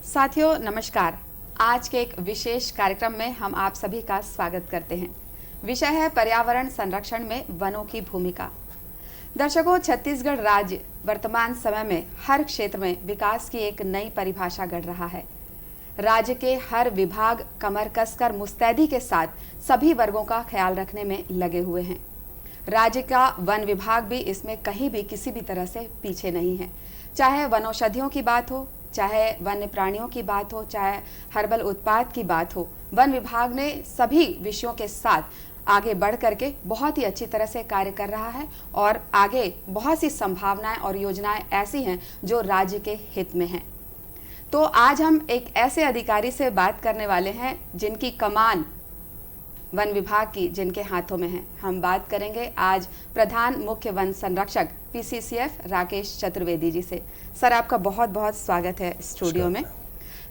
साथियों नमस्कार। आज के एक विशेष कार्यक्रम में हम आप सभी का स्वागत करते हैं। विषय है पर्यावरण संरक्षण में वनों की भूमिका। दर्शकों, छत्तीसगढ़ राज्य वर्तमान समय में हर क्षेत्र में विकास की एक नई परिभाषा गढ़ रहा है। राज्य के हर विभाग कमर कसकर मुस्तैदी के साथ सभी वर्गों का ख्याल रखने में लगे हुए हैं। राज्य का वन विभाग भी इसमें कहीं भी किसी भी तरह से पीछे नहीं है। चाहे वनौषधियों की बात हो, चाहे वन्य प्राणियों की बात हो, चाहे हर्बल उत्पाद की बात हो, वन विभाग ने सभी विषयों के साथ आगे बढ़ करके बहुत ही अच्छी तरह से कार्य कर रहा है और आगे बहुत सी संभावनाएं और योजनाएं ऐसी हैं जो राज्य के हित में हैं। तो आज हम एक ऐसे अधिकारी से बात करने वाले हैं जिनकी कमान वन विभाग की जिनके हाथों में है। हम बात करेंगे आज प्रधान मुख्य वन संरक्षक पीसीसीएफ राकेश चतुर्वेदी जी से। सर, आपका बहुत बहुत स्वागत है स्टूडियो में।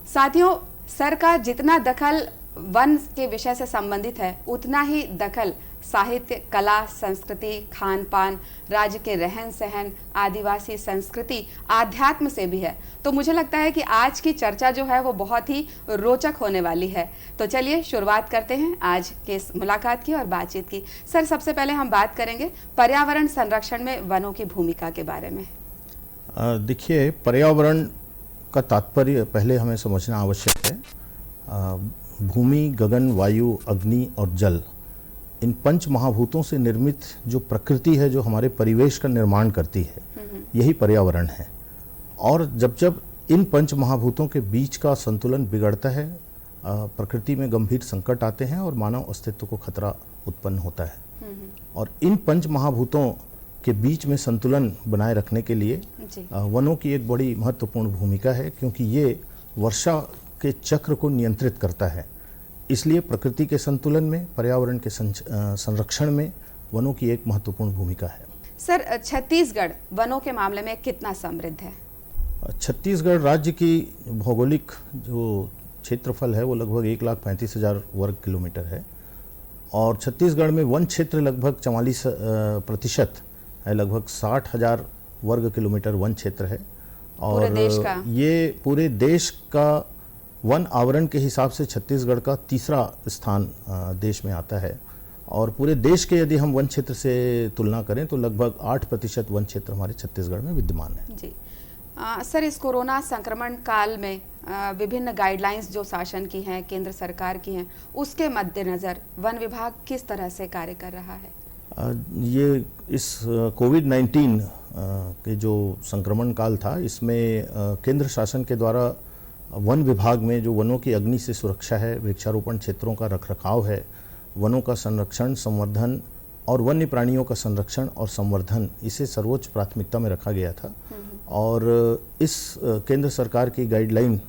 साथियों, सर का जितना दखल वन के विषय से संबंधित है उतना ही दखल साहित्य, कला, संस्कृति, खान पान, राज्य के रहन सहन, आदिवासी संस्कृति, आध्यात्म से भी है। तो मुझे लगता है कि आज की चर्चा जो है वो बहुत ही रोचक होने वाली है। तो चलिए शुरुआत करते हैं आज के इस मुलाकात की और बातचीत की। सर, सबसे पहले हम बात करेंगे पर्यावरण संरक्षण में वनों की भूमिका के बारे में। देखिए, पर्यावरण का तात्पर्य पहले हमें समझना आवश्यक है। भूमि, गगन, वायु, अग्नि और जल, इन पंच महाभूतों से निर्मित जो प्रकृति है, जो हमारे परिवेश का निर्माण करती है, यही पर्यावरण है। और जब जब इन पंच महाभूतों के बीच का संतुलन बिगड़ता है, प्रकृति में गंभीर संकट आते हैं और मानव अस्तित्व को खतरा उत्पन्न होता है। और इन पंच महाभूतों के बीच में संतुलन बनाए रखने के लिए वनों की एक बड़ी महत्वपूर्ण भूमिका है, क्योंकि ये वर्षा के चक्र को नियंत्रित करता है। इसलिए प्रकृति के संतुलन में, पर्यावरण के संरक्षण में वनों की एक महत्वपूर्ण भूमिका है। सर, छत्तीसगढ़ वनों के मामले में कितना समृद्ध है? छत्तीसगढ़ राज्य की भौगोलिक जो क्षेत्रफल है वो लगभग 1,35,000 वर्ग किलोमीटर है और छत्तीसगढ़ में वन क्षेत्र लगभग 44% है, लगभग 60,000 वर्ग किलोमीटर वन क्षेत्र है। और पूरे देश का? ये पूरे देश का वन आवरण के हिसाब से छत्तीसगढ़ का तीसरा स्थान देश में आता है। और पूरे देश के यदि हम वन क्षेत्र से तुलना करें तो लगभग 8% वन क्षेत्र हमारे छत्तीसगढ़ में विद्यमान है। जी सर, इस कोरोना संक्रमण काल में विभिन्न गाइडलाइंस जो शासन की हैं, केंद्र सरकार की हैं, उसके मद्देनज़र वन विभाग किस तरह से कार्य कर रहा है? ये इस कोविड-19 के जो संक्रमण काल था, इसमें केंद्र शासन के द्वारा वन विभाग में जो वनों की अग्नि से सुरक्षा है, वृक्षारोपण क्षेत्रों का रखरखाव है, वनों का संरक्षण, संवर्धन और वन्य प्राणियों का संरक्षण और संवर्धन, इसे सर्वोच्च प्राथमिकता में रखा गया था। और इस केंद्र सरकार की गाइडलाइन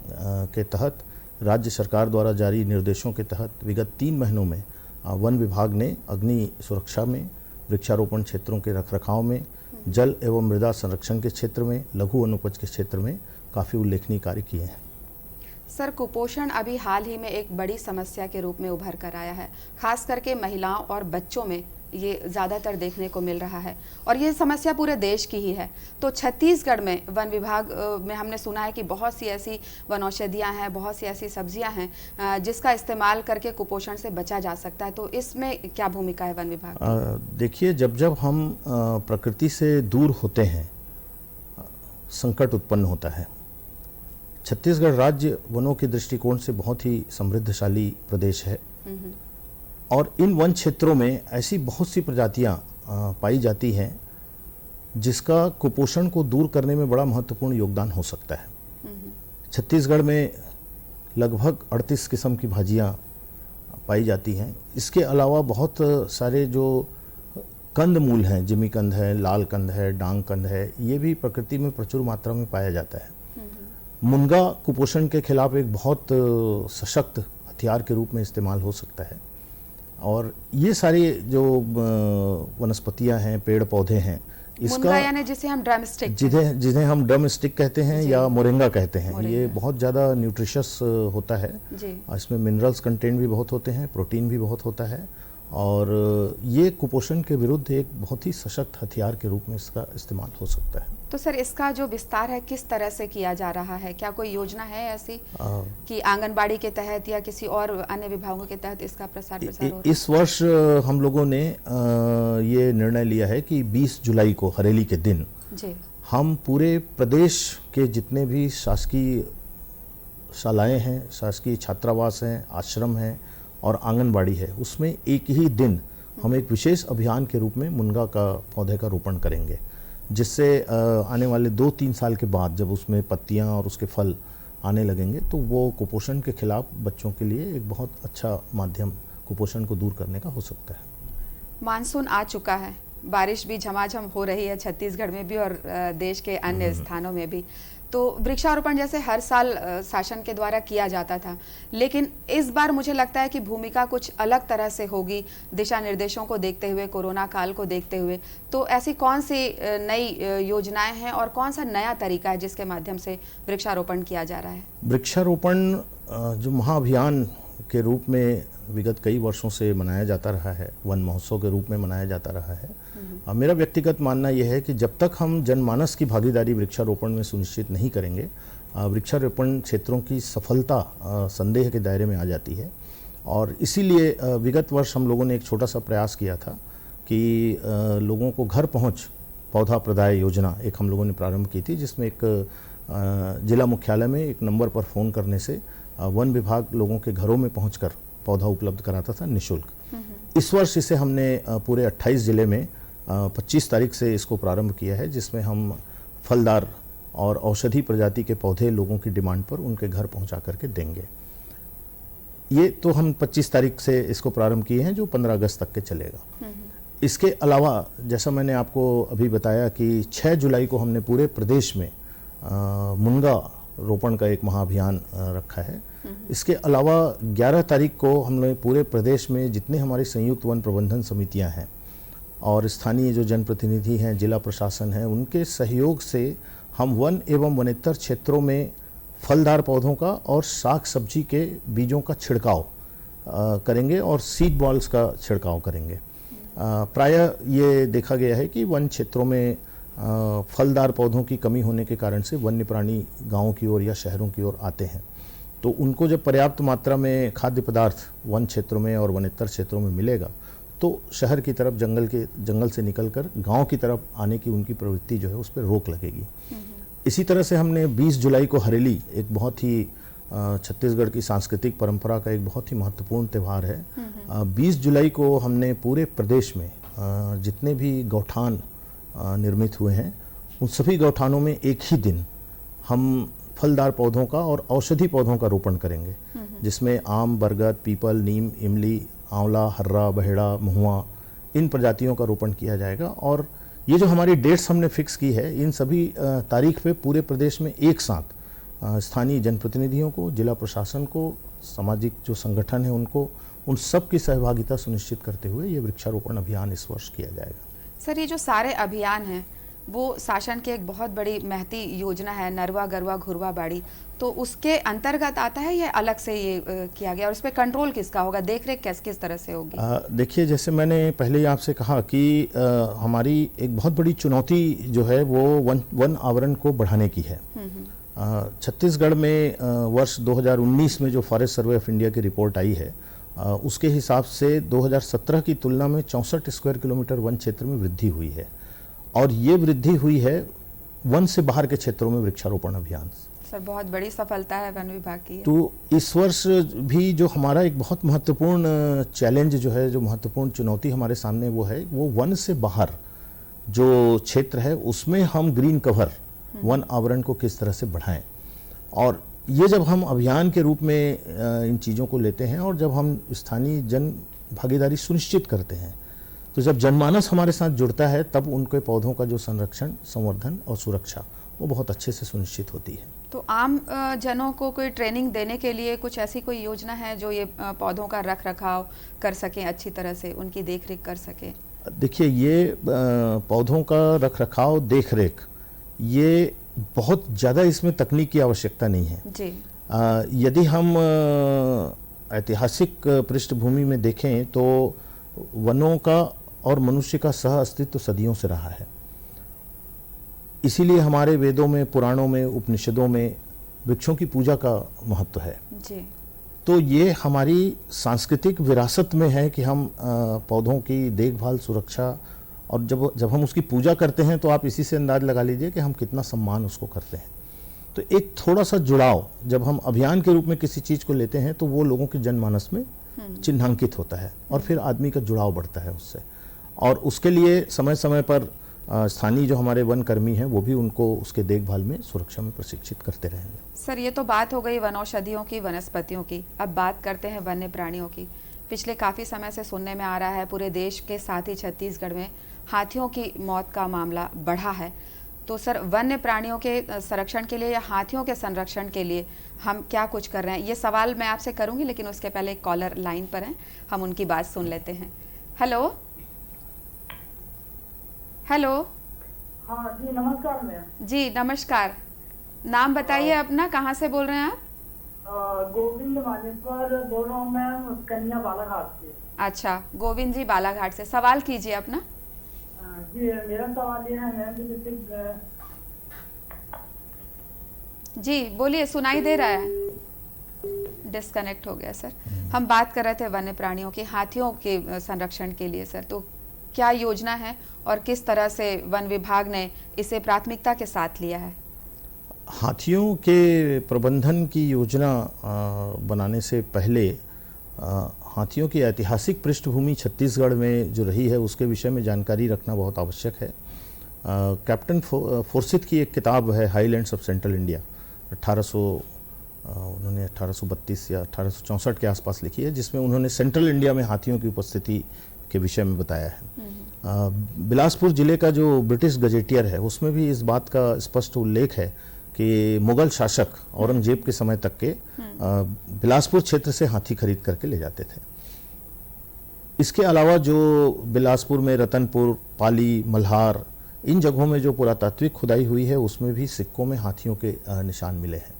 के तहत, राज्य सरकार द्वारा जारी निर्देशों के तहत विगत 3 महीनों में वन विभाग ने अग्नि सुरक्षा में, वृक्षारोपण क्षेत्रों के रखरखाव में, जल एवं मृदा संरक्षण के क्षेत्र में, लघु वनोपज के क्षेत्र में काफ़ी उल्लेखनीय कार्य किए हैं। सर, कुपोषण अभी हाल ही में एक बड़ी समस्या के रूप में उभर कर आया है। खास करके महिलाओं और बच्चों में ये ज़्यादातर देखने को मिल रहा है और ये समस्या पूरे देश की ही है। तो छत्तीसगढ़ में वन विभाग में हमने सुना है कि बहुत सी ऐसी वनौषधियाँ हैं, बहुत सी ऐसी सब्जियाँ हैं जिसका इस्तेमाल करके कुपोषण से बचा जा सकता है। तो इसमें क्या भूमिका है वन विभाग की? देखिए, जब जब हम प्रकृति से दूर होते हैं, संकट उत्पन्न होता है। छत्तीसगढ़ राज्य वनों के दृष्टिकोण से बहुत ही समृद्धशाली प्रदेश है और इन वन क्षेत्रों में ऐसी बहुत सी प्रजातियां पाई जाती हैं जिसका कुपोषण को दूर करने में बड़ा महत्वपूर्ण योगदान हो सकता है। छत्तीसगढ़ में लगभग 38 किस्म की भाजियां पाई जाती हैं। इसके अलावा बहुत सारे जो कंद मूल हैं, जिमीकंद है, लाल कंद है, डांग कंद है, ये भी प्रकृति में प्रचुर मात्रा में पाया जाता है। मुनगा कुपोषण के खिलाफ एक बहुत सशक्त हथियार के रूप में इस्तेमाल हो सकता है। और ये सारी जो वनस्पतियां हैं, पेड़ पौधे हैं, इसका यानी जिसे हम ड्रमस्टिक जिन्हें हम ड्रमस्टिक कहते हैं या मोरिंगा कहते हैं, ये बहुत ज़्यादा न्यूट्रिशियस होता है। इसमें मिनरल्स कंटेंट भी बहुत होते हैं, प्रोटीन भी बहुत होता है और ये कुपोषण के विरुद्ध एक बहुत ही सशक्त हथियार के रूप में इसका इस्तेमाल हो सकता है। तो सर इसका जो विस्तार है किस तरह से किया जा रहा है? क्या कोई योजना है ऐसी कि आंगनबाड़ी के तहत या किसी और अन्य विभागों के तहत इसका प्रसार हो रहा है? इस वर्ष हम लोगों ने ये निर्णय लिया है कि 20 जुलाई को हरेली के दिन जी हम पूरे प्रदेश के जितने भी शासकीय शालाएं हैं, शासकीय छात्रावास हैं, आश्रम हैं और आंगनबाड़ी है, उसमें एक ही दिन हम एक विशेष अभियान के रूप में मुनगा का पौधे का रोपण करेंगे, जिससे आने वाले 2-3 साल के बाद जब उसमें पत्तियां और उसके फल आने लगेंगे तो वो कुपोषण के खिलाफ बच्चों के लिए एक बहुत अच्छा माध्यम कुपोषण को दूर करने का हो सकता है। मानसून आ चुका है, बारिश भी झमाझम हो रही है छत्तीसगढ़ में भी और देश के अन्य स्थानों में भी। तो वृक्षारोपण जैसे हर साल शासन के द्वारा किया जाता था, लेकिन इस बार मुझे लगता है कि भूमिका कुछ अलग तरह से होगी दिशा निर्देशों को देखते हुए, कोरोना काल को देखते हुए। तो ऐसी कौन सी नई योजनाएं हैं और कौन सा नया तरीका है जिसके माध्यम से वृक्षारोपण किया जा रहा है? वृक्षारोपण जो महाअभियान के रूप में विगत कई वर्षों से मनाया जाता रहा है, वन महोत्सव के रूप में मनाया जाता रहा है। मेरा व्यक्तिगत मानना यह है कि जब तक हम जनमानस की भागीदारी वृक्षारोपण में सुनिश्चित नहीं करेंगे, वृक्षारोपण क्षेत्रों की सफलता संदेह के दायरे में आ जाती है। और इसीलिए विगत वर्ष हम लोगों ने एक छोटा सा प्रयास किया था कि लोगों को घर पहुंच पौधा प्रदाय योजना एक हम लोगों ने प्रारंभ की थी, जिसमें एक जिला मुख्यालय में एक नंबर पर फ़ोन करने से वन विभाग लोगों के घरों में पहुंचकर पौधा उपलब्ध कराता था निःशुल्क। इस वर्ष इसे हमने पूरे 28 जिले में 25 तारीख से इसको प्रारंभ किया है, जिसमें हम फलदार और औषधि प्रजाति के पौधे लोगों की डिमांड पर उनके घर पहुंचा करके देंगे। ये तो हम 25 तारीख से इसको प्रारंभ किए हैं, जो 15 अगस्त तक के चलेगा। इसके अलावा जैसा मैंने आपको अभी बताया कि 6 जुलाई को हमने पूरे प्रदेश में मुनगा रोपण का एक महाअभियान रखा है। इसके अलावा 11 तारीख को हम लोग पूरे प्रदेश में जितने हमारी संयुक्त वन प्रबंधन समितियां हैं और स्थानीय जो जनप्रतिनिधि हैं, जिला प्रशासन है, उनके सहयोग से हम वन एवं वनेतर क्षेत्रों में फलदार पौधों का और साग सब्जी के बीजों का छिड़काव करेंगे और सीड बॉल्स का छिड़काव करेंगे। प्रायः ये देखा गया है कि वन क्षेत्रों में फलदार पौधों की कमी होने के कारण से वन्य प्राणी गाँवों की ओर या शहरों की ओर आते हैं, तो उनको जब पर्याप्त मात्रा में खाद्य पदार्थ वन क्षेत्रों में और वनेतर क्षेत्रों में मिलेगा तो शहर की तरफ जंगल से निकलकर गांव की तरफ आने की उनकी प्रवृत्ति जो है उस पर रोक लगेगी। इसी तरह से हमने 20 जुलाई को हरेली, एक बहुत ही छत्तीसगढ़ की सांस्कृतिक परंपरा का एक बहुत ही महत्वपूर्ण त्यौहार है। 20 जुलाई को हमने पूरे प्रदेश में जितने भी गौठान निर्मित हुए हैं उन सभी गौठानों में एक ही दिन हम फलदार पौधों का और औषधि पौधों का रोपण करेंगे, जिसमें आम, बरगद, पीपल, नीम, इमली, आंवला, हर्रा, बहेड़ा, महुआ, इन प्रजातियों का रोपण किया जाएगा। और ये जो हमारी डेट्स हमने फिक्स की है, इन सभी तारीख पे पूरे प्रदेश में एक साथ स्थानीय जनप्रतिनिधियों को, जिला प्रशासन को, सामाजिक जो संगठन है उनको, उन सब की सहभागिता सुनिश्चित करते हुए ये वृक्षारोपण अभियान इस वर्ष किया जाएगा। सर, ये जो सारे अभियान हैं वो शासन की एक बहुत बड़ी महती योजना है, नरवा गरवा घुरवा बाड़ी, तो उसके अंतर्गत आता है या अलग से ये किया गया और उस पर कंट्रोल किसका होगा, देख रेख किस तरह से होगी? देखिए, जैसे मैंने पहले ही आपसे कहा कि हमारी एक बहुत बड़ी चुनौती जो है वो वन आवरण को बढ़ाने की है। छत्तीसगढ़ में वर्ष 2019 में जो फॉरेस्ट सर्वे ऑफ इंडिया की रिपोर्ट आई है उसके हिसाब से 2017 की तुलना में 64 स्क्वायर किलोमीटर वन क्षेत्र में वृद्धि हुई है, और ये वृद्धि हुई है वन से बाहर के क्षेत्रों में वृक्षारोपण अभियान। सर, बहुत बड़ी सफलता है वन विभाग की। तो इस वर्ष भी जो हमारा एक बहुत महत्वपूर्ण चैलेंज जो है, जो महत्वपूर्ण चुनौती हमारे सामने वो है, वो वन से बाहर जो क्षेत्र है उसमें हम ग्रीन कवर, वन आवरण को किस तरह से बढ़ाएं। और ये जब हम अभियान के रूप में इन चीज़ों को लेते हैं और जब हम स्थानीय जन भागीदारी सुनिश्चित करते हैं, तो जब जनमानस हमारे साथ जुड़ता है तब उनके पौधों का जो संरक्षण, संवर्धन और सुरक्षा वो बहुत अच्छे से सुनिश्चित होती है। तो आम जनों को कोई ट्रेनिंग देने के लिए कुछ ऐसी कोई योजना है जो ये पौधों का रख रखाव कर सकें, अच्छी तरह से उनकी देख रेख कर सकें? देखिए, ये पौधों का रख रखाव, देख रेख, ये बहुत ज़्यादा इसमें तकनीक की आवश्यकता नहीं है जी। यदि हम ऐतिहासिक पृष्ठभूमि में देखें तो वनों का और मनुष्य का सह अस्तित्व सदियों से रहा है। इसीलिए हमारे वेदों में, पुराणों में, उपनिषदों में वृक्षों की पूजा का महत्व है जी। तो ये हमारी सांस्कृतिक विरासत में है कि हम पौधों की देखभाल, सुरक्षा, और जब हम उसकी पूजा करते हैं तो आप इसी से अंदाज लगा लीजिए कि हम कितना सम्मान उसको करते हैं। तो एक थोड़ा सा जुड़ाव जब हम अभियान के रूप में किसी चीज़ को लेते हैं तो वो लोगों के जनमानस में चिन्हांकित होता है और फिर आदमी का जुड़ाव बढ़ता है उससे, और उसके लिए समय समय पर स्थानीय जो हमारे वन कर्मी हैं वो भी उनको उसके देखभाल में, सुरक्षा में प्रशिक्षित करते रहेंगे। सर, ये तो बात हो गई वनौषधियों की, वनस्पतियों की। अब बात करते हैं वन्य प्राणियों की। पिछले काफ़ी समय से सुनने में आ रहा है पूरे देश के साथ ही छत्तीसगढ़ में हाथियों की मौत का मामला बढ़ा है। तो सर, वन्य प्राणियों के संरक्षण के लिए या हाथियों के संरक्षण के लिए हम क्या कुछ कर रहे हैं? ये सवाल मैं आपसे करूंगी, लेकिन उसके पहले एक कॉलर लाइन पर हैं, हम उनकी बात सुन लेते हैं। Hello hello. हाँ जी, नमस्कार मैम। जी नमस्कार। नाम बताइए अपना, कहाँ से बोल रहे हैं आप? गोविंद मानेश्वर बोल रहा हूँ मैम, कन्या बालाघाट से। अच्छा, गोविंद जी बालाघाट से। सवाल कीजिए अपना। जी, मेरा सवाल ये है मैम कि जैसे जी बोलिए, सुनाई दे रहा है। डिस्कनेक्ट हो गया सर। हम बात कर रहे थे वन्य प्राणियों की, हाथियों के संरक्षण के लिए। सर, तो क्या योजना है और किस तरह से वन विभाग ने इसे प्राथमिकता के साथ लिया है? हाथियों के प्रबंधन की योजना बनाने से पहले हाथियों की ऐतिहासिक पृष्ठभूमि छत्तीसगढ़ में जो रही है उसके विषय में जानकारी रखना बहुत आवश्यक है। कैप्टन फोर्सिथ की एक किताब है, हाईलैंड्स ऑफ सेंट्रल इंडिया, उन्होंने 1832 या 1864 के आसपास लिखी है, जिसमें उन्होंने सेंट्रल इंडिया में हाथियों की उपस्थिति के विषय में बताया है। बिलासपुर जिले का जो ब्रिटिश गजेटियर है उसमें भी इस बात का स्पष्ट उल्लेख है कि मुगल शासक औरंगजेब के समय तक के बिलासपुर क्षेत्र से हाथी खरीद करके ले जाते थे। इसके अलावा जो बिलासपुर में रतनपुर, पाली, मल्हार, इन जगहों में जो पुरातात्विक खुदाई हुई है उसमें भी सिक्कों में हाथियों के निशान मिले हैं।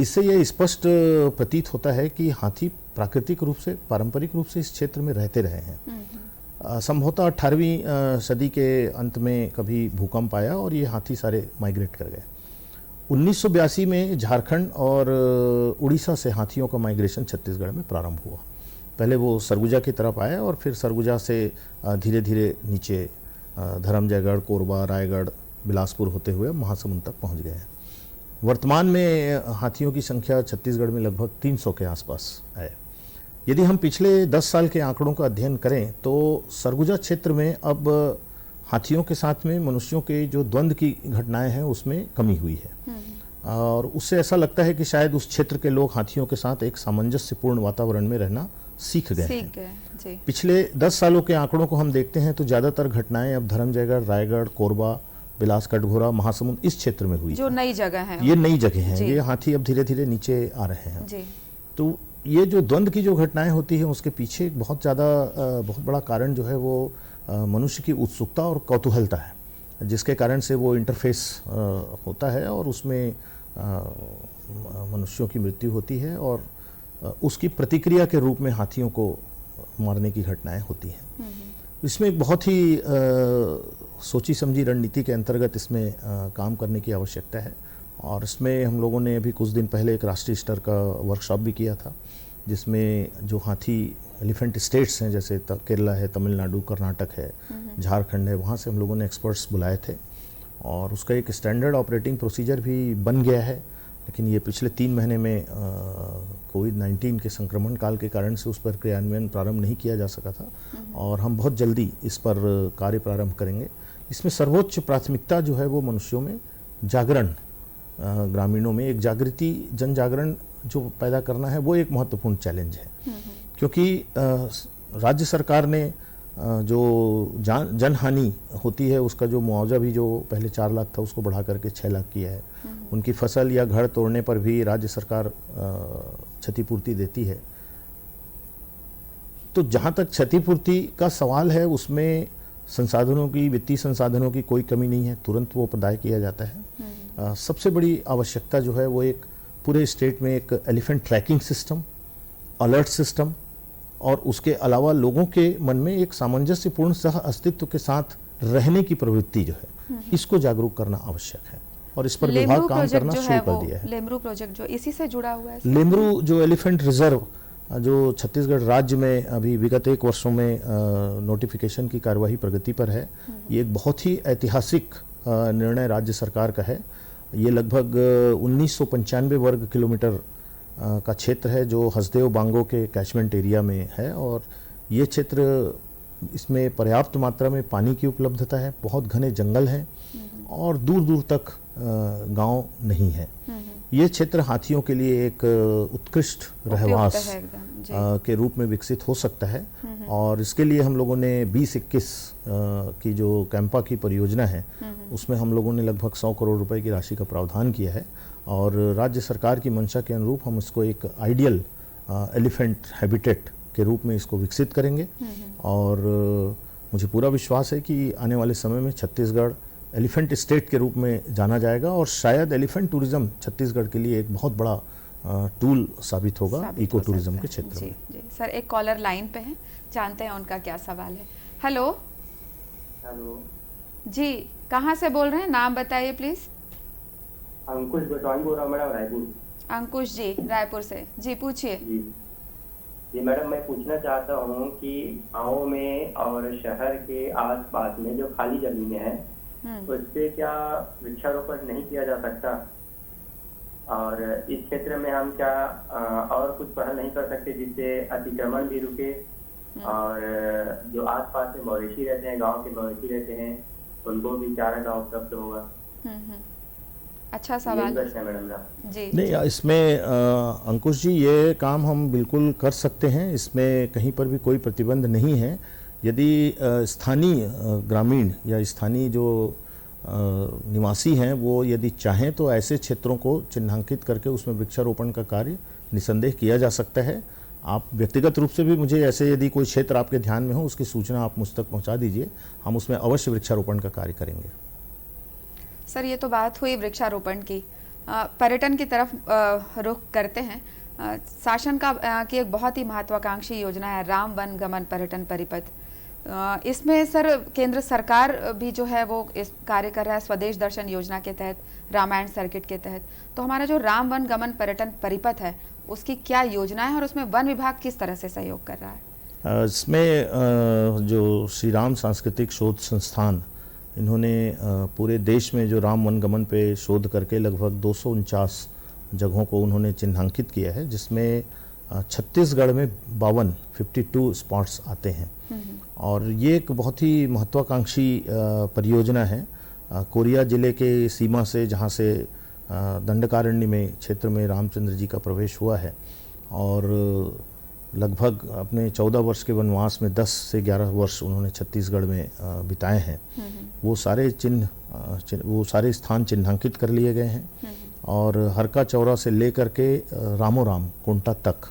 इससे यह स्पष्ट प्रतीत होता है कि हाथी प्राकृतिक रूप से, पारंपरिक रूप से इस क्षेत्र में रहते रहे हैं। संभवतः 18वीं सदी के अंत में कभी भूकंप आया और ये हाथी सारे माइग्रेट कर गए। 1982 में झारखंड और उड़ीसा से हाथियों का माइग्रेशन छत्तीसगढ़ में प्रारंभ हुआ। पहले वो सरगुजा की तरफ आए और फिर सरगुजा से धीरे धीरे नीचे धरमजयगढ़, कोरबा, रायगढ़, बिलासपुर होते हुए महासमुंद तक पहुंच गए हैं। वर्तमान में हाथियों की संख्या छत्तीसगढ़ में लगभग 300 के आसपास है। यदि हम पिछले 10 साल के आंकड़ों का अध्ययन करें तो सरगुजा क्षेत्र में अब हाथियों के साथ में मनुष्यों के जो द्वंद्व की घटनाएं हैं उसमें कमी हुई है, और उससे ऐसा लगता है कि शायद उस क्षेत्र के लोग हाथियों के साथ एक सामंजस्यपूर्ण वातावरण में रहना सीख गए हैं। पिछले 10 सालों के आंकड़ों को हम देखते हैं तो ज़्यादातर घटनाएं अब धरमजयगढ़, रायगढ़, कोरबा, बिलासकटघोरा, महासमुंद इस क्षेत्र में हुई, जो नई जगह है। ये नई जगह हैं, ये हाथी अब धीरे धीरे नीचे आ रहे हैं। तो ये जो द्वंद्व की जो घटनाएं होती है उसके पीछे एक बहुत बड़ा कारण जो है वो मनुष्य की उत्सुकता और कौतूहलता है, जिसके कारण से वो इंटरफेस होता है और उसमें मनुष्यों की मृत्यु होती है और उसकी प्रतिक्रिया के रूप में हाथियों को मारने की घटनाएं होती हैं। इसमें एक बहुत ही सोची समझी रणनीति के अंतर्गत इसमें काम करने की आवश्यकता है, और इसमें हम लोगों ने अभी कुछ दिन पहले एक राष्ट्रीय स्तर का वर्कशॉप भी किया था, जिसमें जो हाथी एलिफेंट स्टेट्स हैं जैसे केरला है, तमिलनाडु, कर्नाटक है, झारखंड है, वहाँ से हम लोगों ने एक्सपर्ट्स बुलाए थे और उसका एक स्टैंडर्ड ऑपरेटिंग प्रोसीजर भी बन गया है। लेकिन ये पिछले 3 महीने में कोविड-19 के संक्रमण काल के कारण से उस पर क्रियान्वयन प्रारंभ नहीं किया जा सका था, और हम बहुत जल्दी इस पर कार्य प्रारंभ करेंगे। इसमें सर्वोच्च प्राथमिकता जो है वो मनुष्यों में जागरण, ग्रामीणों में एक जागृति, जन जागरण जो पैदा करना है वो एक महत्वपूर्ण चैलेंज है, क्योंकि राज्य सरकार ने जो जनहानि होती है उसका जो मुआवजा भी जो पहले 4 लाख था उसको बढ़ा करके 6 लाख किया है। उनकी फसल या घर तोड़ने पर भी राज्य सरकार क्षतिपूर्ति देती है। तो जहाँ तक क्षतिपूर्ति का सवाल है उसमें संसाधनों की, वित्तीय संसाधनों की कोई कमी नहीं है, तुरंत वो प्रदाय किया जाता है। सबसे बड़ी आवश्यकता जो है वो एक पूरे स्टेट में एक elephant tracking system, alert system और उसके अलावा लोगों के मन में एक सामंजस्यपूर्ण सह अस्तित्व के साथ रहने की प्रवृत्ति जो है, इसको जागरूक करना आवश्यक है और इस पर विभाग काम करना शुरू कर दिया है। लेमरू प्रोजेक्ट जो इसी से जुड़ा हुआ है। लेमरू जो एलिफेंट रिजर्व जो छत्तीसगढ़ राज्य में अभी विगत 1 वर्षों में नोटिफिकेशन की कार्यवाही प्रगति पर है, ये एक बहुत ही ऐतिहासिक निर्णय राज्य सरकार का है। ये लगभग 1995 वर्ग किलोमीटर का क्षेत्र है जो हसदेव बांगो के कैचमेंट एरिया में है और ये क्षेत्र, इसमें पर्याप्त मात्रा में पानी की उपलब्धता है, बहुत घने जंगल हैं और दूर दूर तक गांव नहीं है। ये क्षेत्र हाथियों के लिए एक उत्कृष्ट रहवास के रूप में विकसित हो सकता है और इसके लिए हम लोगों ने 20-21 की जो कैंपा की परियोजना है उसमें हम लोगों ने लगभग 100 करोड़ रुपए की राशि का प्रावधान किया है और राज्य सरकार की मंशा के अनुरूप हम इसको एक आइडियल एलिफेंट हैबिटेट के रूप में इसको विकसित करेंगे और मुझे पूरा विश्वास है कि आने वाले समय में छत्तीसगढ़ एलिफेंट स्टेट के रूप में जाना जाएगा और शायद एलिफेंट टूरिज्म छत्तीसगढ़ के लिए एक बहुत बड़ा टूल साबित होगा इको टूरिज्म के क्षेत्र में। जी सर, एक कॉलर लाइन पे है, जानते हैं उनका क्या सवाल है। हेलो जी, कहाँ से बोल रहे हैं, नाम बताइए प्लीज। अंकुश बटवानी बोल रहा हूँ मैडम, रायपुर। अंकुश जी, रायपुर से, जी पूछिए। जी मैडम, मैं पूछना चाहता हूँ कि गाँव में और शहर के आसपास में जो खाली जमीनें हैं उस पे क्या वृक्षारोपण नहीं किया जा सकता और इस क्षेत्र में हम क्या और कुछ पहल नहीं कर सकते जिससे अतिक्रमण भी रुके और जो आसपास में मवेशी रहते हैं, गांव के मवेशी रहते हैं, उनको भी चारा का उपलब्ध होगा। अच्छा सवाल है मैडम जी। नहीं, इसमें अंकुश जी ये काम हम बिल्कुल कर सकते हैं, इसमें कहीं पर भी कोई प्रतिबंध नहीं है। यदि स्थानीय ग्रामीण या स्थानीय जो निवासी हैं वो यदि चाहें तो ऐसे क्षेत्रों को चिन्हांकित करके उसमें वृक्षारोपण का कार्य निसंदेह किया जा सकता है। आप व्यक्तिगत रूप से भी मुझे ऐसे यदि कोई क्षेत्र आपके ध्यान में हो उसकी सूचना आप मुझ तक पहुंचा दीजिए, हम उसमें अवश्य वृक्षारोपण का कार्य करेंगे। सर, ये तो बात हुई वृक्षारोपण की, पर्यटन की तरफ रुख करते हैं। शासन की एक बहुत ही महत्वाकांक्षी योजना है राम वन गमन पर्यटन परिपथ। इसमें सर केंद्र सरकार भी जो है वो इस कार्य कर रहा है स्वदेश दर्शन योजना के तहत, रामायण सर्किट के तहत। तो हमारा जो राम वन गमन पर्यटन परिपथ है उसकी क्या योजना है और उसमें वन विभाग किस तरह से सहयोग कर रहा है? इसमें जो श्री राम सांस्कृतिक शोध संस्थान, इन्होंने पूरे देश में जो राम वन गमन पे शोध करके लगभग 249 जगहों को उन्होंने चिन्हांकित किया है, जिसमें छत्तीसगढ़ में 52 स्पॉट्स आते हैं और ये एक बहुत ही महत्वाकांक्षी परियोजना है। कोरिया जिले के सीमा से, जहाँ से दंडकारण्य में क्षेत्र में रामचंद्र जी का प्रवेश हुआ है और लगभग अपने 14 वर्ष के वनवास में 10 से 11 वर्ष उन्होंने छत्तीसगढ़ में बिताए हैं। वो सारे स्थान चिन्हांकित कर लिए गए हैं और हरका चौरा से लेकर के रामोराम कोंटा तक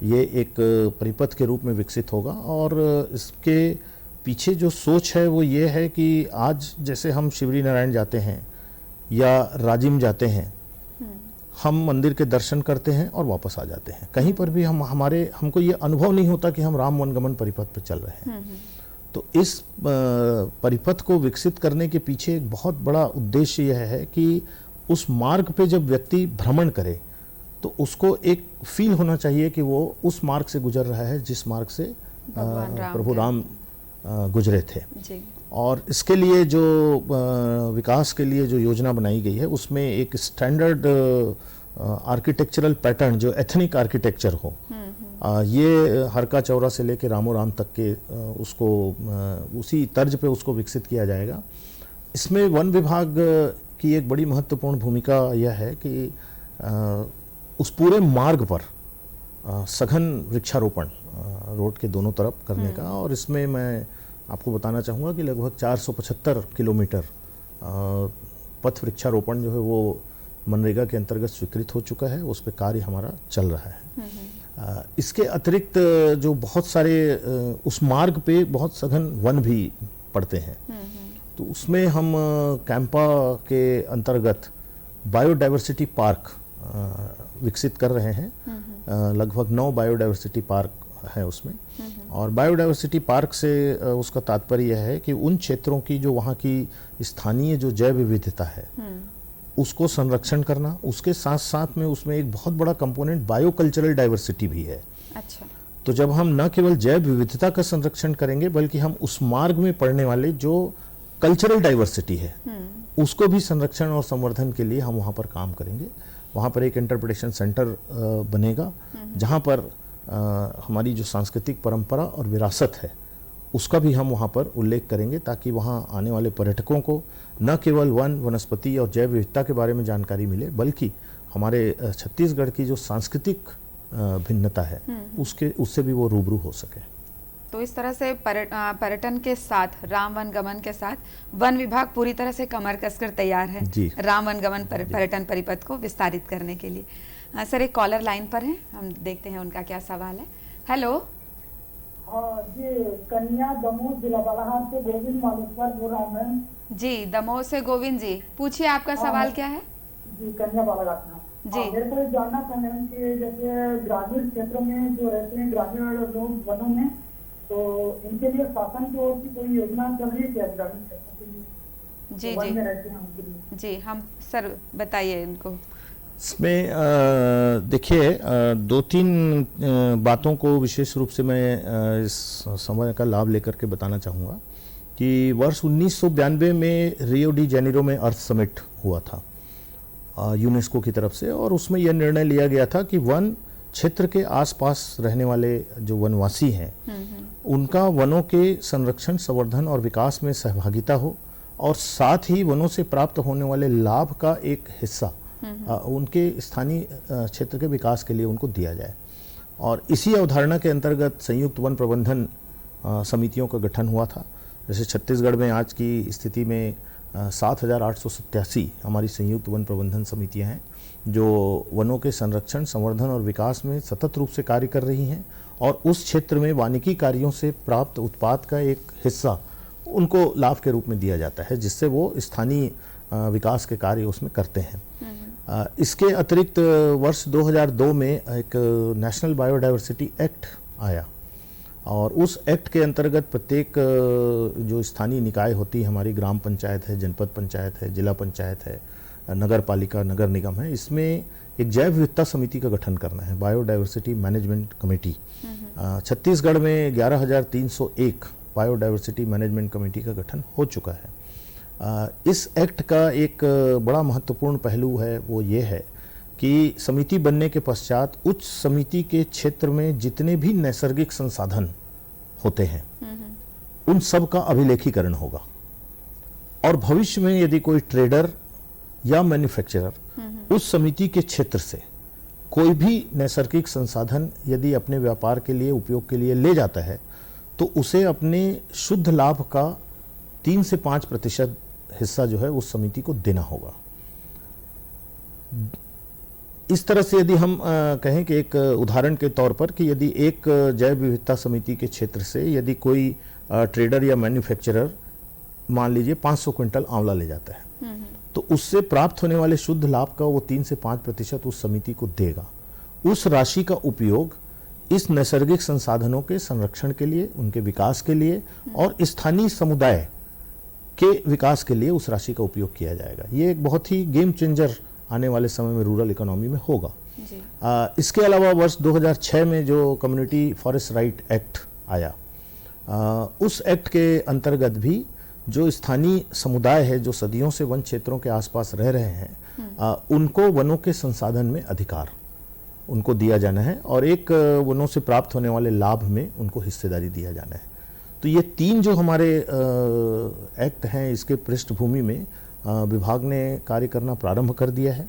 ये एक परिपथ के रूप में विकसित होगा और इसके पीछे जो सोच है वो ये है कि आज जैसे हम शिवरी नारायण जाते हैं या राजिम जाते हैं, हम मंदिर के दर्शन करते हैं और वापस आ जाते हैं, कहीं पर भी हमको ये अनुभव नहीं होता कि हम राम वनगमन परिपथ पर चल रहे हैं। तो इस परिपथ को विकसित करने के पीछे एक बहुत बड़ा उद्देश्य यह है कि उस मार्ग पे जब व्यक्ति भ्रमण करे तो उसको एक फील होना चाहिए कि वो उस मार्ग से गुजर रहा है जिस मार्ग से प्रभु राम गुजरे थे जी। और इसके लिए जो विकास के लिए जो योजना बनाई गई है उसमें एक स्टैंडर्ड आर्किटेक्चरल पैटर्न जो एथनिक आर्किटेक्चर हो, ये हरका चौरा से लेकर रामोराम तक के उसको उसी तर्ज पे उसको विकसित किया जाएगा। इसमें वन विभाग की एक बड़ी महत्वपूर्ण भूमिका यह है कि उस पूरे मार्ग पर सघन वृक्षारोपण रोड के दोनों तरफ करने का, और इसमें मैं आपको बताना चाहूँगा कि लगभग 475 किलोमीटर पथ वृक्षारोपण जो है वो मनरेगा के अंतर्गत स्वीकृत हो चुका है, उस पर कार्य हमारा चल रहा है। इसके अतिरिक्त जो बहुत सारे उस मार्ग पे बहुत सघन वन भी पड़ते हैं, तो उसमें हम कैंपा के अंतर्गत बायोडाइवर्सिटी पार्क विकसित कर रहे हैं। लगभग 9 बायोडाइवर्सिटी पार्क है उसमें। और बायोडायवर्सिटी पार्क से उसका तात्पर्य यह है कि उन क्षेत्रों की जो वहाँ की स्थानीय जो जैव विविधता है उसको संरक्षण करना, उसके साथ साथ में उसमें एक बहुत बड़ा कंपोनेंट बायोकल्चरल डाइवर्सिटी भी है। अच्छा। तो जब हम न केवल जैव विविधता का संरक्षण करेंगे बल्कि हम उस मार्ग में पड़ने वाले जो कल्चरल डाइवर्सिटी है उसको भी संरक्षण और संवर्धन के लिए हम वहाँ पर काम करेंगे। वहाँ पर एक इंटरप्रिटेशन सेंटर बनेगा जहाँ पर हमारी जो सांस्कृतिक परंपरा और विरासत है उसका भी हम वहाँ पर उल्लेख करेंगे, ताकि वहाँ आने वाले पर्यटकों को न केवल वन, वनस्पति और जैव विविधता के बारे में जानकारी मिले बल्कि हमारे छत्तीसगढ़ की जो सांस्कृतिक भिन्नता है उससे भी वो रूबरू हो सके। तो इस तरह से पर्यटन के साथ, राम वन गमन के साथ वन विभाग पूरी तरह से कमर कसकर तैयार है राम वन गमन पर्यटन परिपथ को विस्तारित करने के लिए। सर, एक कॉलर लाइन पर है, हम देखते हैं उनका क्या सवाल है। हेलो। हाँ जी, कन्या दमोह जिला बालाघाट से गोविंद मालेश्वर बोल रहा हूँ मैम। जी, दमोह से गोविंद जी, पूछिए आपका सवाल क्या है। जी, कन्या बालाघाट में जी। मेरे को जानना था मैम कि जैसे ग्रामीण क्षेत्रों में जो रहते हैं ग्रामीण लोग वनों में, तो इनके लिए शासन की ओर से कोई योजना चल रही है क्या ग्रामीण क्षेत्रों के लिए? जी वन जी में रहते हैं उनके लिए। जी, हम सर बताइए इनको। इसमें देखिए, दो तीन बातों को विशेष रूप से मैं इस समय का लाभ लेकर के बताना चाहूँगा कि वर्ष 1992 में रियो डी जेनेरो में अर्थ समिट हुआ था यूनेस्को की तरफ से, और उसमें यह निर्णय लिया गया था कि वन क्षेत्र के आसपास रहने वाले जो वनवासी हैं उनका वनों के संरक्षण, संवर्धन और विकास में सहभागिता हो, और साथ ही वनों से प्राप्त होने वाले लाभ का एक हिस्सा उनके स्थानीय क्षेत्र के विकास के लिए उनको दिया जाए। और इसी अवधारणा के अंतर्गत संयुक्त वन प्रबंधन समितियों का गठन हुआ था। जैसे छत्तीसगढ़ में आज की स्थिति में 7,887 हमारी संयुक्त वन प्रबंधन समितियां हैं जो वनों के संरक्षण, संवर्धन और विकास में सतत रूप से कार्य कर रही हैं, और उस क्षेत्र में वानिकी कार्यों से प्राप्त उत्पाद का एक हिस्सा उनको लाभ के रूप में दिया जाता है, जिससे वो स्थानीय विकास के कार्य उसमें करते हैं। इसके अतिरिक्त वर्ष 2002 में एक नेशनल बायोडायवर्सिटी एक्ट आया, और उस एक्ट के अंतर्गत प्रत्येक जो स्थानीय निकाय होती है, हमारी ग्राम पंचायत है, जनपद पंचायत है, जिला पंचायत है, नगर पालिका, नगर निगम है, इसमें एक जैव विविधता समिति का गठन करना है, बायोडायवर्सिटी मैनेजमेंट कमेटी। छत्तीसगढ़ में 11,301 बायोडायवर्सिटी मैनेजमेंट कमेटी का गठन हो चुका है। इस एक्ट का एक बड़ा महत्वपूर्ण पहलू है, वो ये है कि समिति बनने के पश्चात उच्च समिति के क्षेत्र में जितने भी नैसर्गिक संसाधन होते हैं उन सब का अभिलेखीकरण होगा, और भविष्य में यदि कोई ट्रेडर या मैन्युफैक्चरर उस समिति के क्षेत्र से कोई भी नैसर्गिक संसाधन यदि अपने व्यापार के लिए, उपयोग के लिए ले जाता है, तो उसे अपने शुद्ध लाभ का 3 से 5% हिस्सा जो है उस समिति को देना होगा। इस तरह से यदि हम कहें कि एक उदाहरण के तौर पर कि यदि एक जैव विविधता समिति के क्षेत्र से यदि कोई ट्रेडर या मैन्युफैक्चरर मान लीजिए 500 क्विंटल आंवला ले जाता है, तो उससे प्राप्त होने वाले शुद्ध लाभ का वो 3 से 5% उस समिति को देगा। उस राशि का उपयोग इस नैसर्गिक संसाधनों के संरक्षण के लिए, उनके विकास के लिए और स्थानीय समुदाय के विकास के लिए उस राशि का उपयोग किया जाएगा। ये एक बहुत ही गेम चेंजर आने वाले समय में रूरल इकोनॉमी में होगा। इसके अलावा वर्ष 2006 में जो कम्युनिटी फॉरेस्ट राइट एक्ट आया, उस एक्ट के अंतर्गत भी जो स्थानीय समुदाय है जो सदियों से वन क्षेत्रों के आसपास रह रहे हैं, उनको वनों के संसाधन में अधिकार उनको दिया जाना है, और एक वनों से प्राप्त होने वाले लाभ में उनको हिस्सेदारी दिया जाना है। तो ये 3 जो हमारे एक्ट हैं, इसके पृष्ठभूमि में विभाग ने कार्य करना प्रारंभ कर दिया है,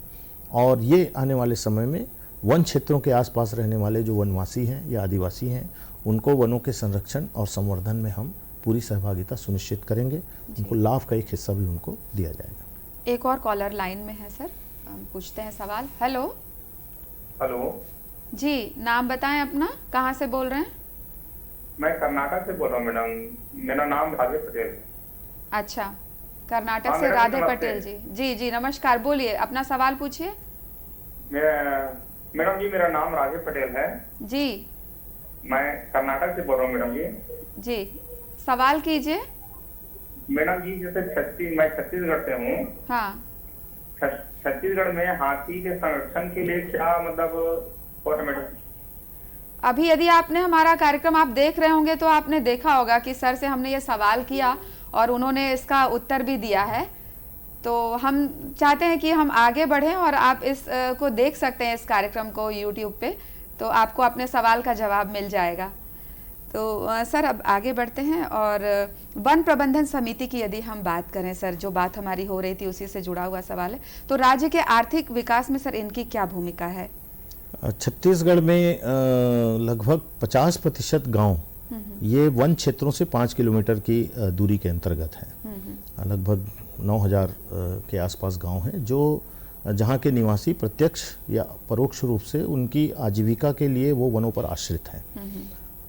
और ये आने वाले समय में वन क्षेत्रों के आसपास रहने वाले जो वनवासी हैं या आदिवासी हैं, उनको वनों के संरक्षण और संवर्धन में हम पूरी सहभागिता सुनिश्चित करेंगे। उनको लाभ का एक हिस्सा भी उनको दिया जाएगा। एक और कॉलर लाइन में है सर, हम पूछते हैं सवाल। हेलो। हेलो जी, नाम बताएं अपना, कहाँ से बोल रहे हैं? मैं कर्नाटक से बोल रहा हूँ मैडम, मेरा नाम राधे पटेल है। अच्छा, कर्नाटक से राधे पटेल जी। जी जी, नमस्कार, बोलिए, अपना सवाल पूछिए। मैडम जी, मेरा नाम राधे पटेल है जी। मैं कर्नाटक से बोल रहा हूँ मैडम जी। जी, सवाल कीजिए। मैडम जी जैसे मैं छत्तीसगढ़ से हूँ। हाँ। छत्तीसगढ़ में हाथी के संरक्षण के लिए क्या मतलब मैडम? अभी यदि आपने हमारा कार्यक्रम आप देख रहे होंगे तो आपने देखा होगा कि सर से हमने ये सवाल किया और उन्होंने इसका उत्तर भी दिया है। तो हम चाहते हैं कि हम आगे बढ़ें और आप इस को देख सकते हैं, इस कार्यक्रम को YouTube पे, तो आपको अपने सवाल का जवाब मिल जाएगा। तो सर अब आगे बढ़ते हैं और वन प्रबंधन समिति की यदि हम बात करें सर, जो बात हमारी हो रही थी उसी से जुड़ा हुआ सवाल है, तो राज्य के आर्थिक विकास में सर इनकी क्या भूमिका है? छत्तीसगढ़ में लगभग 50% गांव ये वन क्षेत्रों से 5 किलोमीटर की दूरी के अंतर्गत है। लगभग 9000 के आसपास गांव हैं जो जहां के निवासी प्रत्यक्ष या परोक्ष रूप से उनकी आजीविका के लिए वो वनों पर आश्रित हैं।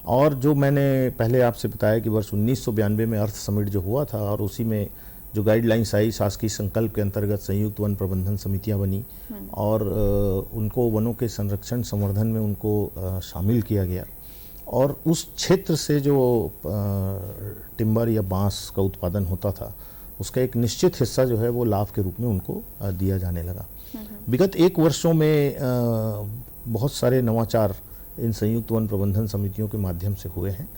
और जो मैंने पहले आपसे बताया कि वर्ष 1992 में अर्थ समिट जो हुआ था और उसी में जो गाइडलाइंस आई, शासकीय संकल्प के अंतर्गत संयुक्त वन प्रबंधन समितियां बनी और उनको वनों के संरक्षण संवर्धन में उनको शामिल किया गया। और उस क्षेत्र से जो टिम्बर या बांस का उत्पादन होता था उसका एक निश्चित हिस्सा जो है वो लाभ के रूप में उनको दिया जाने लगा। विगत 1 वर्षों में बहुत सारे नवाचार इन संयुक्त वन प्रबंधन समितियों के माध्यम से हुए हैं।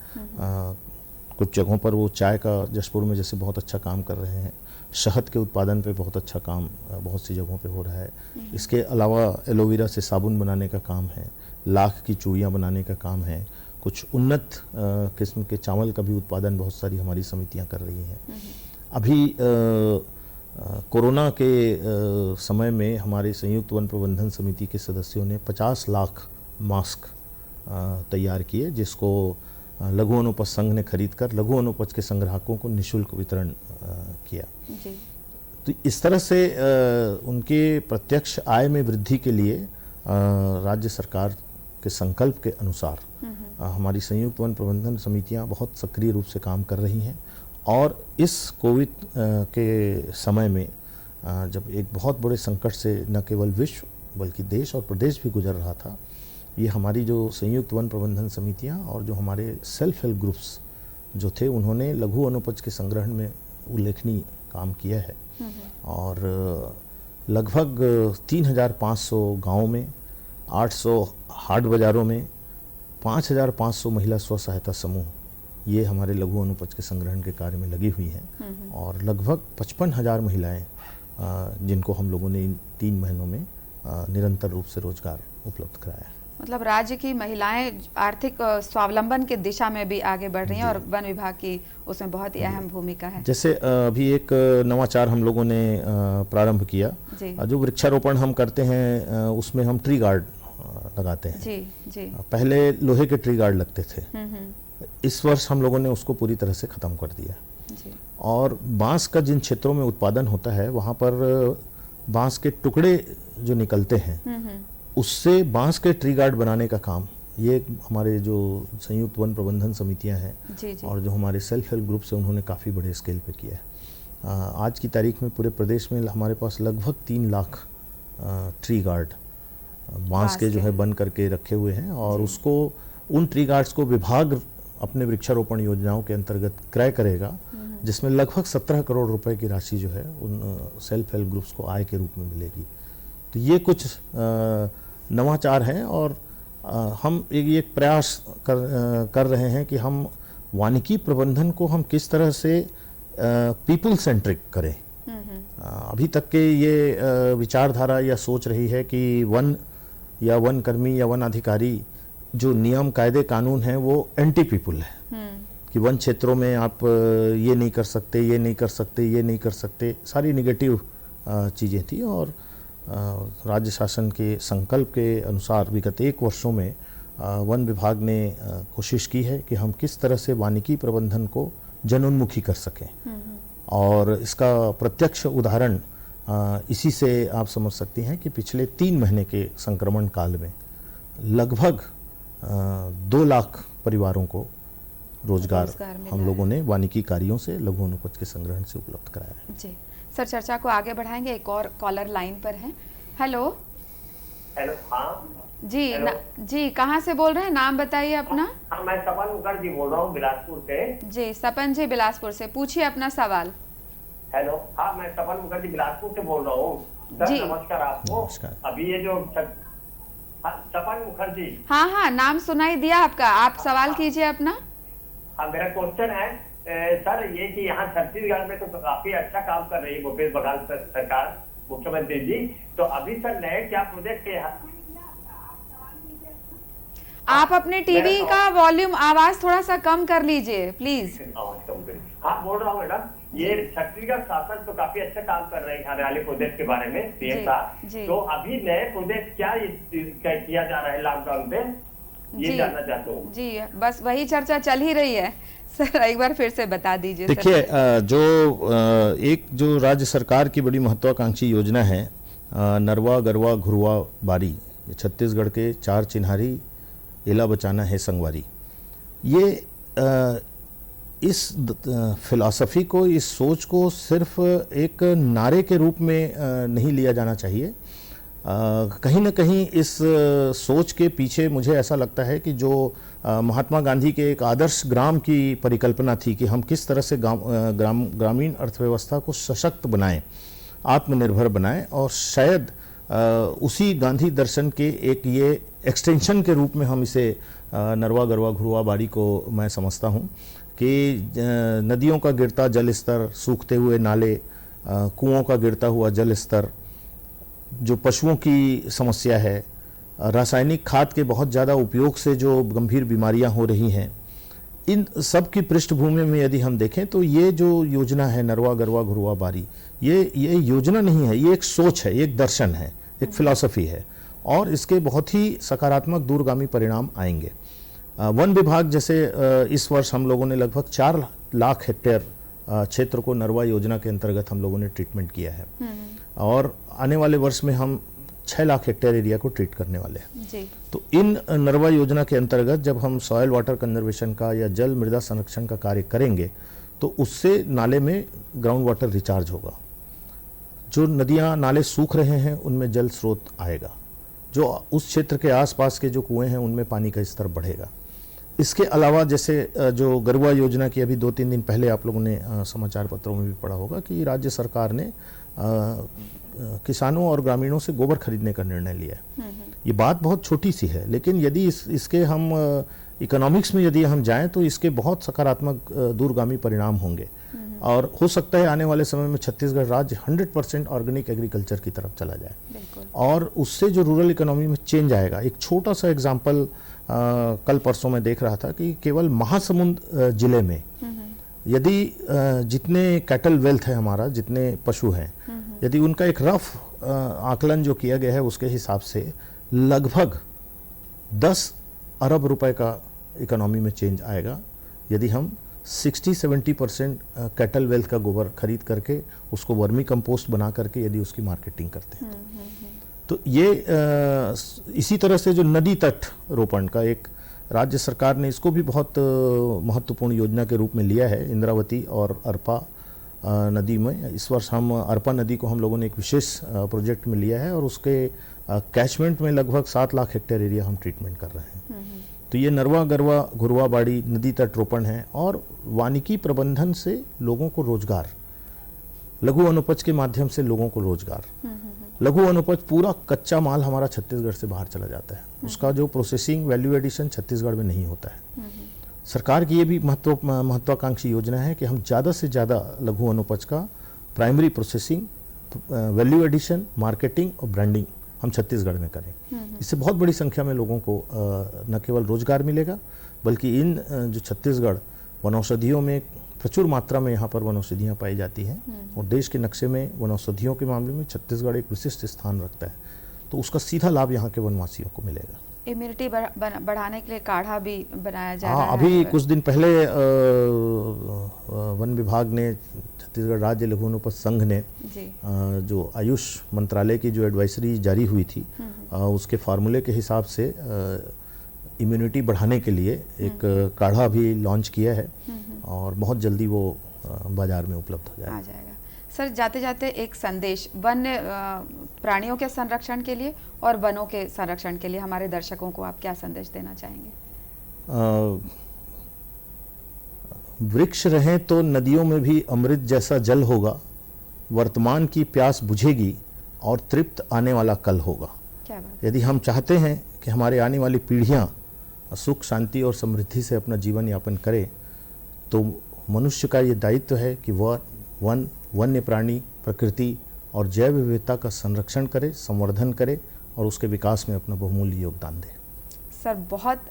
कुछ जगहों पर वो चाय का जशपुर में जैसे बहुत अच्छा काम कर रहे हैं, शहद के उत्पादन पे बहुत अच्छा काम बहुत सी जगहों पे हो रहा है। इसके अलावा एलोवेरा से साबुन बनाने का काम है, लाख की चूड़ियाँ बनाने का काम है, कुछ उन्नत किस्म के चावल का भी उत्पादन बहुत सारी हमारी समितियाँ कर रही हैं। अभी कोरोना के समय में हमारे संयुक्त वन प्रबंधन समिति के सदस्यों ने 50 लाख मास्क तैयार किए, जिसको लघु वनोपज संघ ने खरीद कर लघु वनोपज के संग्राहकों को निःशुल्क वितरण किया जी। तो इस तरह से उनके प्रत्यक्ष आय में वृद्धि के लिए राज्य सरकार के संकल्प के अनुसार हमारी संयुक्त वन प्रबंधन समितियां बहुत सक्रिय रूप से काम कर रही हैं। और इस कोविड के समय में जब एक बहुत बड़े संकट से न केवल विश्व बल्कि देश और प्रदेश भी गुजर रहा था, ये हमारी जो संयुक्त वन प्रबंधन समितियां और जो हमारे सेल्फ हेल्प ग्रुप्स जो थे उन्होंने लघु वनोपज के संग्रहण में उल्लेखनीय काम किया है। और लगभग 3500 गाँवों में, 800 हाट बाज़ारों में, 5500 महिला स्व सहायता समूह ये हमारे लघु वनोपज के संग्रहण के कार्य में लगी हुई हैं। और लगभग 55,000 महिलाएं जिनको हम लोगों ने इन 3 महीनों में निरंतर रूप से रोजगार उपलब्ध कराया। मतलब राज्य की महिलाएं आर्थिक स्वावलंबन की दिशा में भी आगे बढ़ रही हैं और वन विभाग की उसमें बहुत ही अहम भूमिका है। जैसे अभी एक नवाचार हम लोगों ने प्रारंभ किया, जो वृक्षारोपण हम करते हैं उसमें हम ट्री गार्ड लगाते हैं। जी जी। पहले लोहे के ट्री गार्ड लगते थे, इस वर्ष हम लोगों ने उसको पूरी तरह से ख़त्म कर दिया जी। और बांस का जिन क्षेत्रों में उत्पादन होता है वहाँ पर बांस के टुकड़े जो निकलते हैं उससे बांस के ट्री गार्ड बनाने का काम ये हमारे जो संयुक्त वन प्रबंधन समितियां हैं जी। और जो हमारे सेल्फ हेल्प ग्रुप से उन्होंने काफ़ी बड़े स्केल पे किया है। आज की तारीख में पूरे प्रदेश में हमारे पास लगभग 3 लाख ट्री गार्ड बांस के जो है बन करके रखे हुए हैं। और उसको उन ट्री गार्ड्स को विभाग अपने वृक्षारोपण योजनाओं के अंतर्गत क्रय करेगा, जिसमें लगभग 17 करोड़ रुपए की राशि जो है उन सेल्फ हेल्प ग्रुप्स को आय के रूप में मिलेगी। तो ये कुछ नवाचार हैं और हम एक प्रयास कर रहे हैं कि हम वानिकी प्रबंधन को हम किस तरह से पीपल सेंट्रिक करें। अभी तक के ये विचारधारा या सोच रही है कि वन या वन कर्मी या वन अधिकारी जो नियम कायदे कानून हैं वो एंटी पीपल है कि वन क्षेत्रों में आप ये नहीं कर सकते, ये नहीं कर सकते, ये नहीं कर सकते, सारी निगेटिव चीज़ें थी। और राज्य शासन के संकल्प के अनुसार विगत 1 वर्षों में वन विभाग ने कोशिश की है कि हम किस तरह से वानिकी प्रबंधन को जनोन्मुखी कर सकें। और इसका प्रत्यक्ष उदाहरण इसी से आप समझ सकती हैं कि पिछले 3 महीने के संक्रमण काल में लगभग 2 लाख परिवारों को रोजगार हम लोगों ने वानिकी कार्यों से लघु वनोपज के संग्रहण से उपलब्ध कराया है जी। सर चर्चा को आगे बढ़ाएंगे, एक और कॉलर लाइन पर है। हेलो। हेलो। हाँ जी जी, कहाँ से बोल रहे हैं, नाम बताइए अपना। हाँ, मैं सपन मुखर्जी बोल रहा हूँ बिलासपुर से। जी सपन जी, बिलासपुर से, पूछिए अपना सवाल। हेलो, हाँ मैं सपन मुखर्जी बिलासपुर से बोल रहा हूँ। सर जी। नमस्कार आपको। नमस्कार। अभी ये जो सपन मुखर्जी। हाँ हाँ, नाम सुनाई दिया आपका, आप सवाल कीजिए अपना। हाँ, मेरा क्वेश्चन है सर ये कि यहाँ छत्तीसगढ़ में तो काफी अच्छा काम कर रही है भूपेश बघेल सरकार, मुख्यमंत्री जी। तो अभी सर नए क्या प्रोजेक्ट के आप अपने टीवी का वॉल्यूम, आवाज थोड़ा सा कम कर लीजिए प्लीज। हाँ बोल रहा हूँ मैडम, ये छत्तीसगढ़ शासन तो काफी अच्छा काम कर रहे हैं आने वाले प्रोजेक्ट के बारे में सीएम साहब। जी। तो अभी नए प्रोजेक्ट क्या किया जा रहा है लॉकडाउन पे, ये जानना चाहता हूँ। जी बस वही चर्चा चल ही रही है सर, एक बार फिर से बता दीजिए। देखिए, एक जो राज्य सरकार की बड़ी महत्वाकांक्षी योजना है, नरवा गरवा घुरवा बारी, छत्तीसगढ़ के 4 चिन्हारी एला बचाना है संगवारी, ये इस फिलॉसफी को, इस सोच को सिर्फ एक नारे के रूप में नहीं लिया जाना चाहिए। कहीं ना कहीं इस सोच के पीछे मुझे ऐसा लगता है कि जो महात्मा गांधी के एक आदर्श ग्राम की परिकल्पना थी कि हम किस तरह से ग्रामीण अर्थव्यवस्था को सशक्त बनाएं, आत्मनिर्भर बनाएं, और शायद उसी गांधी दर्शन के एक ये एक्सटेंशन के रूप में हम इसे नरवा गरवा घुरवा बारी को मैं समझता हूँ कि नदियों का गिरता जल स्तर, सूखते हुए नाले, कुओं का गिरता हुआ जल स्तर, जो पशुओं की समस्या है, रासायनिक खाद के बहुत ज़्यादा उपयोग से जो गंभीर बीमारियां हो रही हैं, इन सब की पृष्ठभूमि में यदि हम देखें तो ये जो योजना है नरवा गरवा घुरवा बारी, ये योजना नहीं है, ये एक सोच है, एक दर्शन है, एक फिलॉसफी है, और इसके बहुत ही सकारात्मक दूरगामी परिणाम आएंगे। वन विभाग जैसे इस वर्ष हम लोगों ने लगभग 4 लाख हेक्टेयर क्षेत्र को नरवा योजना के अंतर्गत हम लोगों ने ट्रीटमेंट किया है, और आने वाले वर्ष में हम 6 लाख हेक्टेयर एरिया को ट्रीट करने वाले हैं। जी। तो इन नरवा योजना के अंतर्गत जब हम सॉयल वाटर कंजर्वेशन का या जल मृदा संरक्षण का कार्य करेंगे तो उससे नाले में ग्राउंड वाटर रिचार्ज होगा, जो नदियां नाले सूख रहे हैं उनमें जल स्रोत आएगा, जो उस क्षेत्र के आसपास के जो कुएं हैं उनमें पानी का स्तर बढ़ेगा। इसके अलावा जैसे जो गरुआ योजना की अभी 2-3 दिन पहले आप लोगों ने समाचार पत्रों में भी पढ़ा होगा कि राज्य सरकार ने किसानों और ग्रामीणों से गोबर खरीदने का निर्णय लिया है। ये बात बहुत छोटी सी है, लेकिन यदि इसके हम इकोनॉमिक्स में यदि हम जाएं तो इसके बहुत सकारात्मक दूरगामी परिणाम होंगे, और हो सकता है आने वाले समय में छत्तीसगढ़ राज्य 100% ऑर्गेनिक एग्रीकल्चर की तरफ चला जाए, और उससे जो रूरल इकोनॉमी में चेंज आएगा। एक छोटा सा एग्जाम्पल कल परसों में देख रहा था कि केवल महासमुंद जिले में यदि जितने कैटल वेल्थ है हमारा, जितने पशु हैं, यदि उनका एक रफ आकलन जो किया गया है उसके हिसाब से लगभग 10 अरब रुपए का इकोनॉमी में चेंज आएगा यदि हम 60-70% कैटल वेल्थ का गोबर खरीद करके उसको वर्मी कंपोस्ट बना करके यदि उसकी मार्केटिंग करते हैं। तो ये इसी तरह से जो नदी तट रोपण का एक राज्य सरकार ने इसको भी बहुत महत्वपूर्ण योजना के रूप में लिया है। इंद्रावती और अरपा नदी में इस वर्ष हम अरपा नदी को हम लोगों ने एक विशेष प्रोजेक्ट में लिया है, और उसके कैचमेंट में लगभग 7 लाख हेक्टेयर एरिया हम ट्रीटमेंट कर रहे हैं। तो ये नरवा गरवा घुरवा बाड़ी नदी तट रोपण है, और वानिकी प्रबंधन से लोगों को रोजगार, लघु अनुपज के माध्यम से लोगों को रोजगार। लघु अनुपज पूरा कच्चा माल हमारा छत्तीसगढ़ से बाहर चला जाता है, उसका जो प्रोसेसिंग वैल्यू एडिशन छत्तीसगढ़ में नहीं होता है। सरकार की ये भी महत्वाकांक्षी योजना है कि हम ज़्यादा से ज़्यादा लघु अनुपज का primary processing, value addition, marketing और ब्रांडिंग हम छत्तीसगढ़ में करें। इससे बहुत बड़ी संख्या में लोगों को न केवल रोजगार मिलेगा, बल्कि इन जो छत्तीसगढ़ वनौषधियों में प्रचुर मात्रा में यहाँ पर वनौषधियाँ पाई जाती हैं, और देश के नक्शे में वनौषधियों के मामले में छत्तीसगढ़ एक विशिष्ट स्थान रखता है, तो उसका सीधा लाभ यहाँ के वनवासियों को मिलेगा। इम्यूनिटी बढ़ाने के लिए काढ़ा भी बनाया जा रहा है। अभी कुछ दिन पहले वन विभाग ने, छत्तीसगढ़ राज्य लघु अनुपज संघ ने जो आयुष मंत्रालय की जो एडवाइजरी जारी हुई थी उसके फार्मूले के हिसाब से इम्यूनिटी बढ़ाने के लिए एक काढ़ा भी लॉन्च किया है, और बहुत जल्दी वो बाजार में उपलब्ध हो जाएगा। सर जाते जाते एक संदेश वन्य प्राणियों के संरक्षण के लिए और वनों के संरक्षण के लिए हमारे दर्शकों को आप क्या संदेश देना चाहेंगे? वृक्ष रहें तो नदियों में भी अमृत जैसा जल होगा, वर्तमान की प्यास बुझेगी और तृप्त आने वाला कल होगा। क्या बात। यदि हम चाहते हैं कि हमारे आने वाली पीढ़ियां सुख शांति और समृद्धि से अपना जीवन यापन करें, तो मनुष्य का ये दायित्व है कि वह वन्य प्राणी, प्रकृति और जैव विविधता का संरक्षण करे, संवर्धन करे और उसके विकास में अपना बहुमूल्य योगदान दे। सर बहुत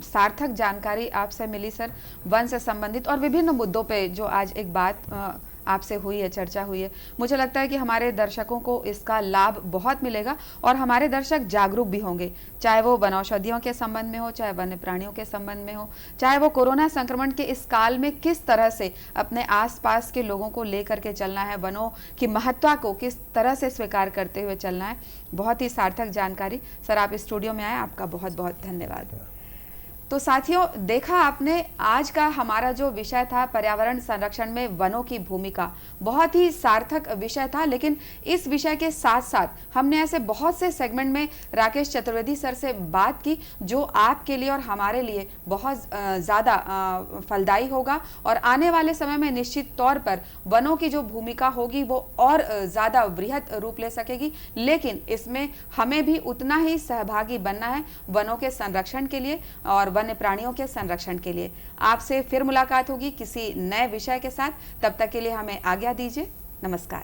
सार्थक जानकारी आपसे मिली सर, वन से संबंधित और विभिन्न मुद्दों पे जो आज एक बात आपसे हुई है, चर्चा हुई है। मुझे लगता है कि हमारे दर्शकों को इसका लाभ बहुत मिलेगा और हमारे दर्शक जागरूक भी होंगे, चाहे वो वनौषधियों के संबंध में हो, चाहे वन्य प्राणियों के संबंध में हो, चाहे वो कोरोना संक्रमण के इस काल में किस तरह से अपने आसपास के लोगों को लेकर के चलना है, वनों की महत्ता को किस तरह से स्वीकार करते हुए चलना है। बहुत ही सार्थक जानकारी सर, आप इस स्टूडियो में आए, आपका बहुत बहुत धन्यवाद। तो साथियों, देखा आपने आज का हमारा जो विषय था पर्यावरण संरक्षण में वनों की भूमिका, बहुत ही सार्थक विषय था। लेकिन इस विषय के साथ साथ हमने ऐसे बहुत से सेगमेंट में राकेश चतुर्वेदी सर से बात की जो आपके लिए और हमारे लिए बहुत ज़्यादा फलदायी होगा और आने वाले समय में निश्चित तौर पर वनों की जो भूमिका होगी वो और ज़्यादा बृहत रूप ले सकेगी। लेकिन इसमें हमें भी उतना ही सहभागी बनना है वनों के संरक्षण के लिए और वन्य प्राणियों के संरक्षण के लिए। आपसे फिर मुलाकात होगी किसी नए विषय के साथ, तब तक के लिए हमें आज्ञा दीजिए। नमस्कार।